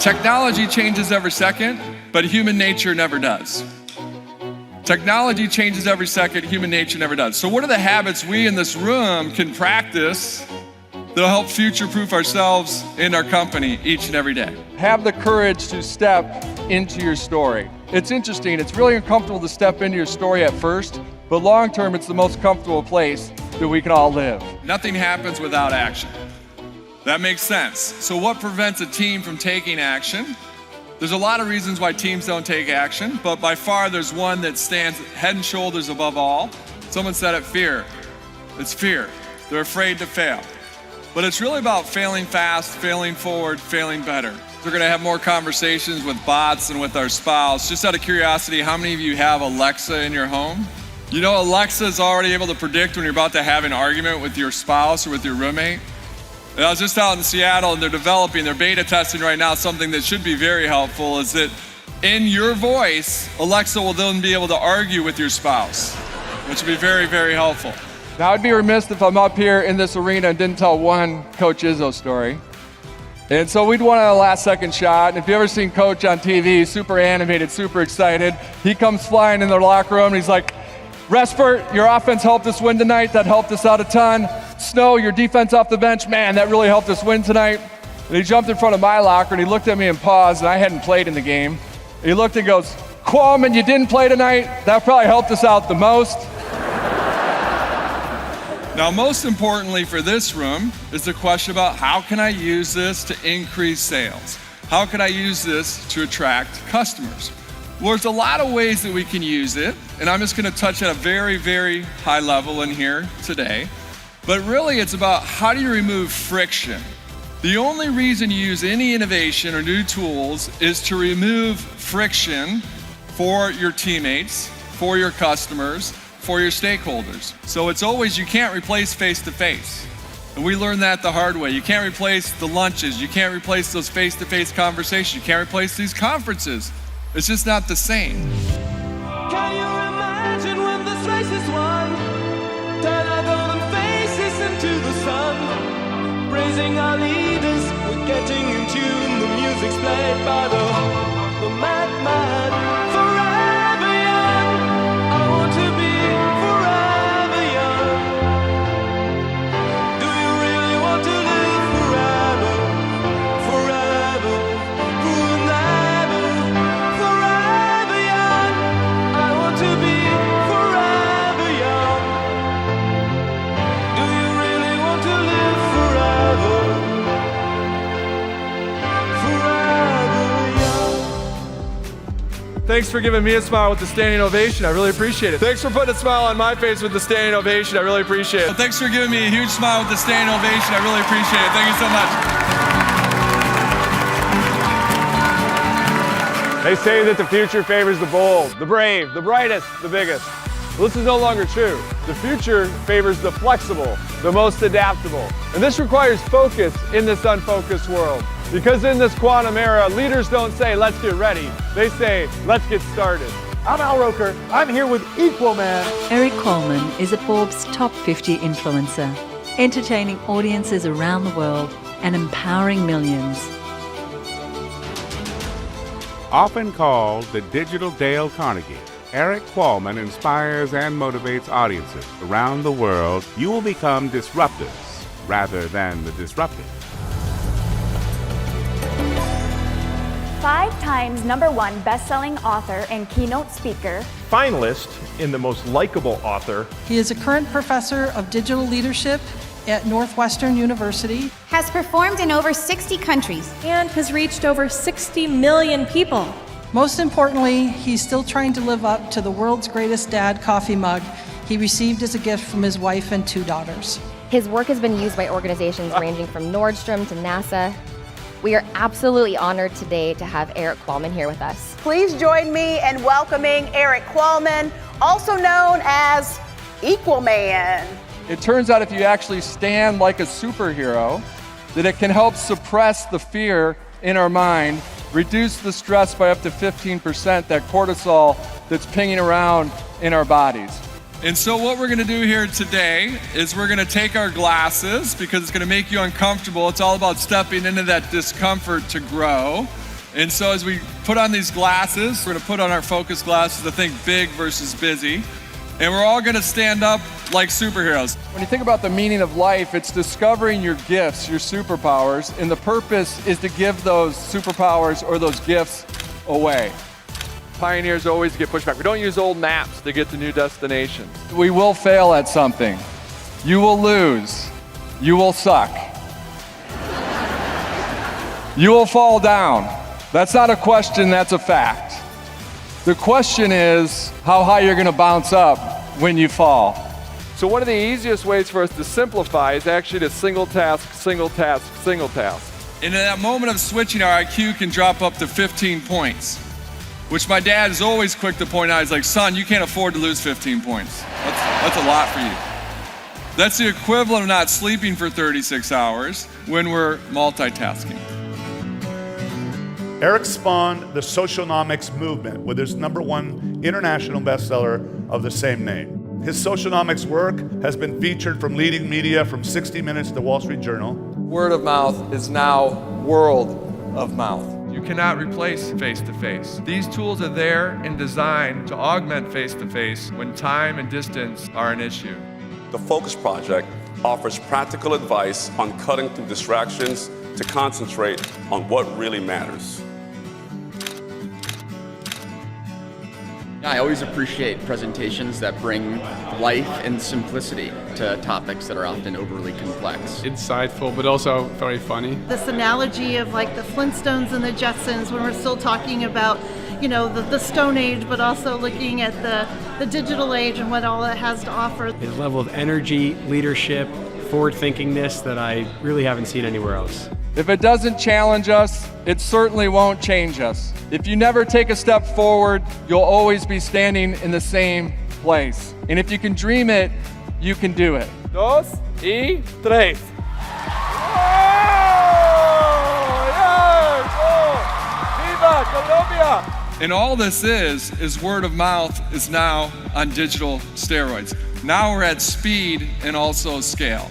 Technology changes every second, but human nature never does. Technology changes every second, human nature never does. So what are the habits we in this room can practice that'll help future-proof ourselves and our company each and every day? Have the courage to step into your story. It's interesting, it's really uncomfortable to step into your story at first, but long-term it's the most comfortable place that we can all live. Nothing happens without action. That makes sense. So what prevents a team from taking action? There's a lot of reasons why teams don't take action, but by far there's one that stands head and shoulders above all. Someone said it, fear. It's fear. They're afraid to fail. But it's really about failing fast, failing forward, failing better. We're gonna have more conversations with bots and with our spouse. Just out of curiosity, how many of you have Alexa in your home? You know, Alexa is already able to predict when you're about to have an argument with your spouse or with your roommate. And I was just out in Seattle and they're beta testing right now something that should be very helpful, is that in your voice, Alexa will then be able to argue with your spouse, which would be very, very helpful. Now I'd be remiss if I'm up here in this arena and didn't tell one Coach Izzo story. And so we'd won on a last second shot, and if you've ever seen Coach on TV, super animated, super excited, he comes flying in the locker room and he's like, Respert, your offense helped us win tonight, that helped us out a ton. Snow, your defense off the bench, man, that really helped us win tonight. And he jumped in front of my locker and he looked at me and paused, and I hadn't played in the game. And he looked and goes, Qualman, you didn't play tonight? That probably helped us out the most. Now, most importantly for this room is the question about how can I use this to increase sales? How can I use this to attract customers? Well, there's a lot of ways that we can use it, and I'm just gonna touch at a very, very high level in here today. But really, it's about how do you remove friction? The only reason you use any innovation or new tools is to remove friction for your teammates, for your customers, for your stakeholders. So it's always, you can't replace face-to-face. And we learned that the hard way. You can't replace the lunches. You can't replace those face-to-face conversations. You can't replace these conferences. It's just not the same. Can you imagine when this race is won? Turn our golden faces into the sun. Praising our leaders, we're getting in tune. The music's played by the mad, forever young. I want to be forever young. Do you really want to live forever? Forever, forever, forever young. I want to be forever young. Do you really want to live forever? Forever young. Thanks for giving me a smile with the standing ovation. I really appreciate it. Thanks for putting a smile on my face with the standing ovation. I really appreciate Well, it. thanks for giving me a huge smile with the standing ovation. I really appreciate it. Thank you so much. They say that the future favors the bold, the brave, the brightest, the biggest. Well, this is no longer true. The future favors the flexible, the most adaptable. And this requires focus in this unfocused world. Because in this quantum era, leaders don't say, let's get ready. They say, let's get started. I'm Al Roker. I'm here with Qualman. Erik Qualman is a Forbes top 50 influencer, entertaining audiences around the world and empowering millions. Often called the Digital Dale Carnegie, Erik Qualman inspires and motivates audiences around the world. You will become disruptors rather than the disrupted. 5 times #1 best-selling author and keynote speaker. Finalist in the most likable author. He is a current professor of digital leadership at Northwestern University. Has performed in over 60 countries. And has reached over 60 million people. Most importantly, he's still trying to live up to the world's greatest dad coffee mug he received as a gift from his wife and 2 daughters. His work has been used by organizations ranging from Nordstrom to NASA. We are absolutely honored today to have Erik Qualman here with us. Please join me in welcoming Erik Qualman, also known as Qualman. It turns out if you actually stand like a superhero, that it can help suppress the fear in our mind, reduce the stress by up to 15%, that cortisol that's pinging around in our bodies. And so what we're gonna do here today is we're gonna take our glasses, because it's gonna make you uncomfortable. It's all about stepping into that discomfort to grow. And so as we put on these glasses, we're gonna put on our focus glasses to think big versus busy. And we're all gonna stand up like superheroes. When you think about the meaning of life, it's discovering your gifts, your superpowers, and the purpose is to give those superpowers or those gifts away. Pioneers always get pushed back. We don't use old maps to get to new destinations. We will fail at something. You will lose. You will suck. You will fall down. That's not a question, that's a fact. The question is how high you're gonna bounce up when you fall. So one of the easiest ways for us to simplify is actually to single task, single task, single task. And in that moment of switching, our IQ can drop up to 15 points, which my dad is always quick to point out. He's like, son, you can't afford to lose 15 points. That's a lot for you. That's the equivalent of not sleeping for 36 hours when we're multitasking. Erik spawned the socialnomics movement with his #1 international bestseller of the same name. His socialnomics work has been featured from leading media from 60 Minutes to Wall Street Journal. Word of mouth is now world of mouth. You cannot replace face-to-face. These tools are there and designed to augment face-to-face when time and distance are an issue. The Focus Project offers practical advice on cutting through distractions to concentrate on what really matters. I always appreciate presentations that bring life and simplicity to topics that are often overly complex. Insightful, but also very funny. This analogy of like the Flintstones and the Jetsons when we're still talking about, you know, the Stone Age, but also looking at the digital age and what all it has to offer. His level of energy, leadership, forward-thinkingness that I really haven't seen anywhere else. If it doesn't challenge us, it certainly won't change us. If you never take a step forward, you'll always be standing in the same place. And if you can dream it, you can do it. 2 y 3. Viva Colombia! And all this is word of mouth is now on digital steroids. Now we're at speed and also scale.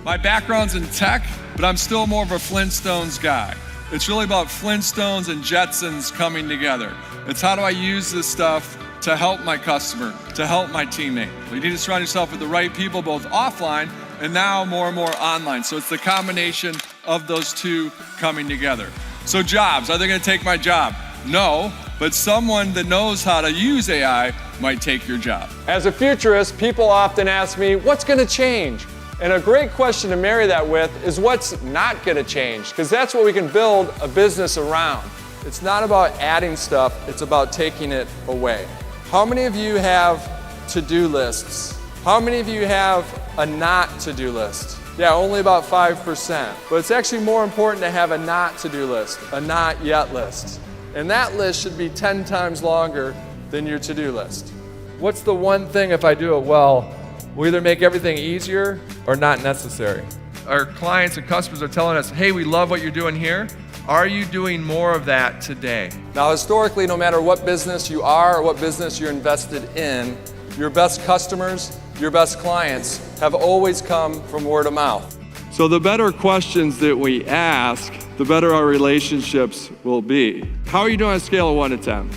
My background's in tech, but I'm still more of a Flintstones guy. It's really about Flintstones and Jetsons coming together. It's how do I use this stuff to help my customer, to help my teammate. You need to surround yourself with the right people, both offline and now more and more online. So it's the combination of those two coming together. So jobs, are they gonna take my job? No, but someone that knows how to use AI might take your job. As a futurist, people often ask me, what's gonna change? And a great question to marry that with is what's not gonna change? Because that's what we can build a business around. It's not about adding stuff, it's about taking it away. How many of you have to-do lists? How many of you have a not to-do list? Yeah, only about 5%. But it's actually more important to have a not to-do list, a not yet list. And that list should be 10 times longer than your to-do list. What's the one thing, if I do it well, will either make everything easier or not necessary? Our clients and customers are telling us, hey, we love what you're doing here. Are you doing more of that today? Now, historically, no matter what business you are or what business you're invested in, your best customers, your best clients have always come from word of mouth. So the better questions that we ask, the better our relationships will be. How are you doing on a scale of 1 to 10?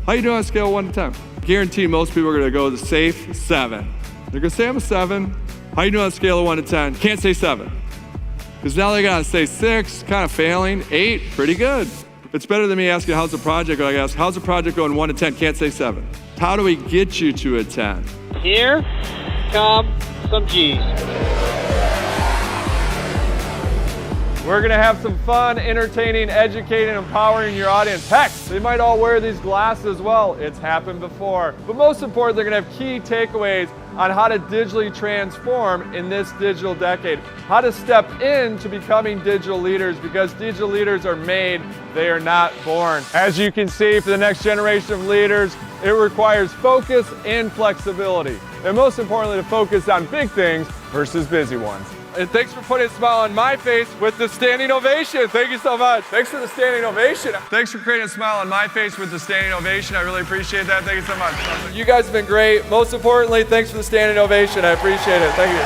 How are you doing on a scale of 1 to 10? Guarantee most people are gonna go the safe 7. They're gonna say I'm a 7. How you doing on a scale of 1 to 10? Can't say 7. Because now they gotta say 6, kind of failing. 8, pretty good. It's better than me asking how's the project going. I ask how's the project going 1 to 10? Can't say 7. How do we get you to a 10? Here come some G's. We're gonna have some fun, entertaining, educating, empowering your audience. Heck, they might all wear these glasses as well. It's happened before. But most important, they're gonna have key takeaways on how to digitally transform in this digital decade. How to step into becoming digital leaders, because digital leaders are made, they are not born. As you can see, for the next generation of leaders, it requires focus and flexibility. And most importantly, to focus on big things versus busy ones. And thanks for putting a smile on my face with the standing ovation. Thank you so much. Thanks for the standing ovation. Thanks for creating a smile on my face with the standing ovation. I really appreciate that. Thank you so much. You guys have been great. Most importantly, thanks for the standing ovation. I appreciate it. Thank you.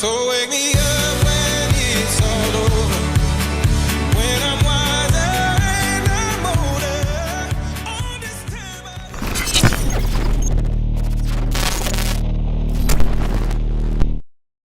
So wake me up.